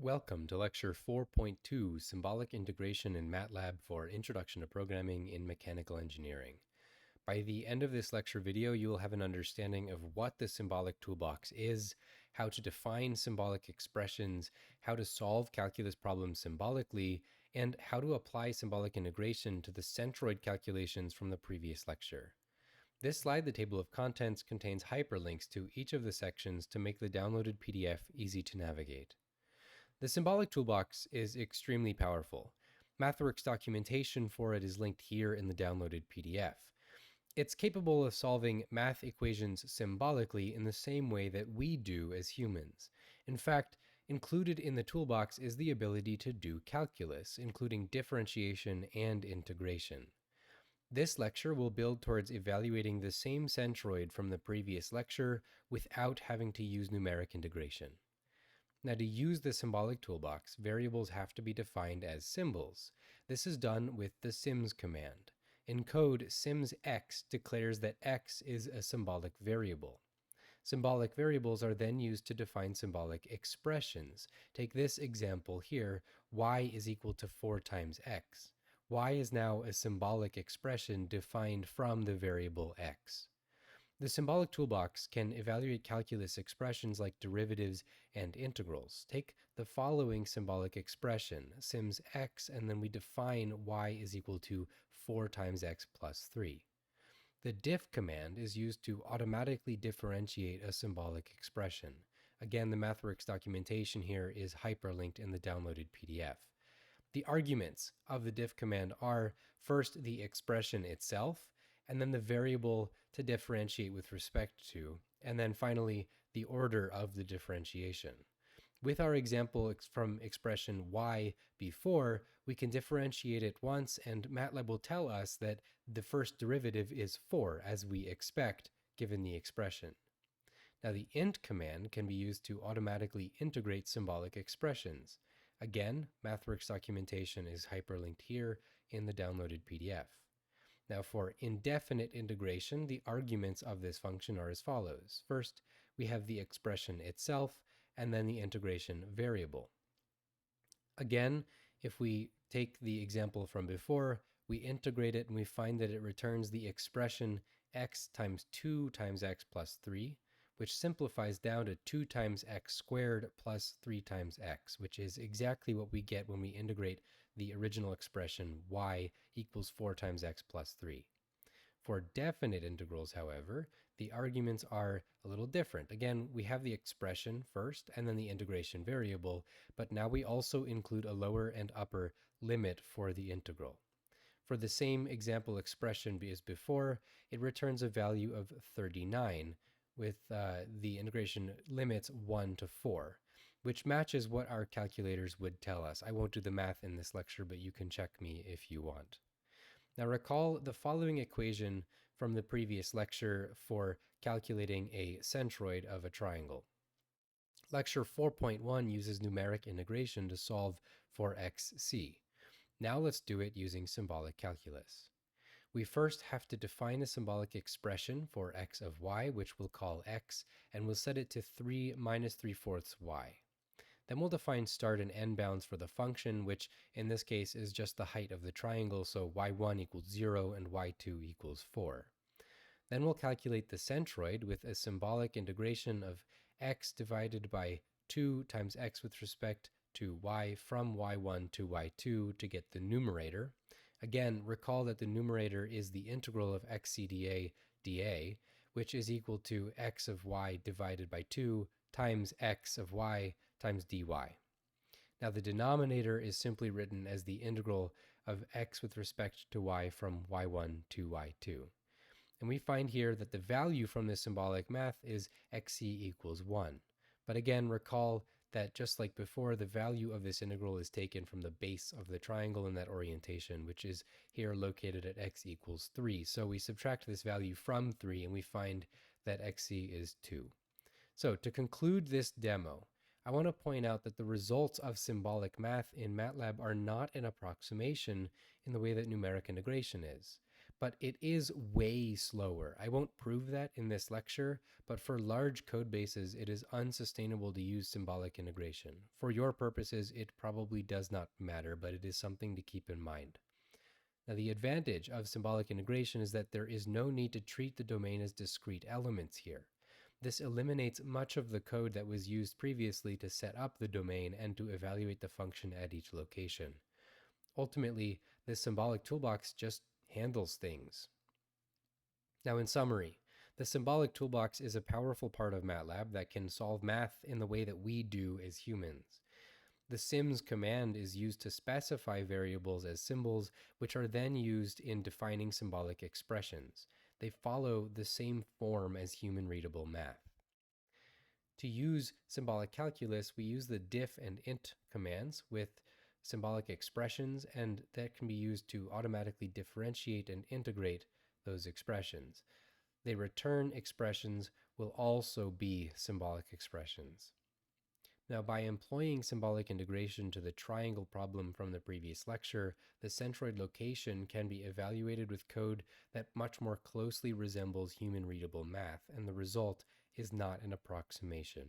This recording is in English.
Welcome to Lecture 4.2, Symbolic Integration in MATLAB for Introduction to Programming in Mechanical Engineering. By the end of this lecture video, you will have an understanding of what the Symbolic Toolbox is, how to define symbolic expressions, how to solve calculus problems symbolically, and how to apply symbolic integration to the centroid calculations from the previous lecture. This slide, the table of contents, contains hyperlinks to each of the sections to make the downloaded PDF easy to navigate. The Symbolic Toolbox is extremely powerful. MathWorks documentation for it is linked here in the downloaded PDF. It's capable of solving math equations symbolically in the same way that we do as humans. In fact, included in the toolbox is the ability to do calculus, including differentiation and integration. This lecture will build towards evaluating the same centroid from the previous lecture without having to use numeric integration. Now, to use the symbolic toolbox, variables have to be defined as symbols. This is done with the syms command. In code, symsx declares that x is a symbolic variable. Symbolic variables are then used to define symbolic expressions. Take this example here, y is equal to 4 times x. Y is now a symbolic expression defined from the variable x. The symbolic toolbox can evaluate calculus expressions like derivatives and integrals. Take the following symbolic expression, sims x, and then we define y is equal to 4 times x plus 3. The diff command is used to automatically differentiate a symbolic expression. Again, the MathWorks documentation here is hyperlinked in the downloaded PDF. The arguments of the diff command are first the expression itself, and then the variable to differentiate with respect to, and then finally the order of the differentiation. With our example from expression y before, we can differentiate it once, and MATLAB will tell us that the first derivative is 4, as we expect, given the expression. Now, the int command can be used to automatically integrate symbolic expressions. Again, MathWorks documentation is hyperlinked here in the downloaded PDF. Now, for indefinite integration, the arguments of this function are as follows. First, we have the expression itself, and then the integration variable. Again, if we take the example from before, we integrate it and we find that it returns the expression x times 2 times x plus 3, which simplifies down to 2 times x squared plus 3 times x, which is exactly what we get when we integrate the original expression y equals 4 times x plus 3. For definite integrals, however, the arguments are a little different. Again, we have the expression first and then the integration variable, but now we also include a lower and upper limit for the integral. For the same example expression as before, it returns a value of 39 with the integration limits 1 to 4. Which matches what our calculators would tell us. I won't do the math in this lecture, but you can check me if you want. Now recall the following equation from the previous lecture for calculating a centroid of a triangle. Lecture 4.1 uses numeric integration to solve for xc. Now let's do it using symbolic calculus. We first have to define a symbolic expression for x of y, which we'll call x, and we'll set it to 3 minus 3/4 y. Then we'll define start and end bounds for the function, which in this case is just the height of the triangle, so y1 equals 0 and y2 equals 4. Then we'll calculate the centroid with a symbolic integration of x divided by 2 times x with respect to y from y1 to y2 to get the numerator. Again, recall that the numerator is the integral of xcdA dA, which is equal to x of y divided by 2 times x of y times dy. Now the denominator is simply written as the integral of x with respect to y from y1 to y2. And we find here that the value from this symbolic math is xc equals 1. But again, recall that just like before, the value of this integral is taken from the base of the triangle in that orientation, which is here located at x equals 3. So we subtract this value from 3 and we find that xc is 2. So to conclude this demo, I want to point out that the results of symbolic math in MATLAB are not an approximation in the way that numeric integration is, but it is way slower. I won't prove that in this lecture, but for large code bases, it is unsustainable to use symbolic integration. For your purposes, it probably does not matter, but it is something to keep in mind. Now, the advantage of symbolic integration is that there is no need to treat the domain as discrete elements here. This eliminates much of the code that was used previously to set up the domain and to evaluate the function at each location. Ultimately, this symbolic toolbox just handles things. Now, in summary, the symbolic toolbox is a powerful part of MATLAB that can solve math in the way that we do as humans. The syms command is used to specify variables as symbols, which are then used in defining symbolic expressions. They follow the same form as human-readable math. To use symbolic calculus, we use the diff and int commands with symbolic expressions, and that can be used to automatically differentiate and integrate those expressions. They return expressions will also be symbolic expressions. Now, by employing symbolic integration to the triangle problem from the previous lecture, the centroid location can be evaluated with code that much more closely resembles human-readable math, and the result is not an approximation.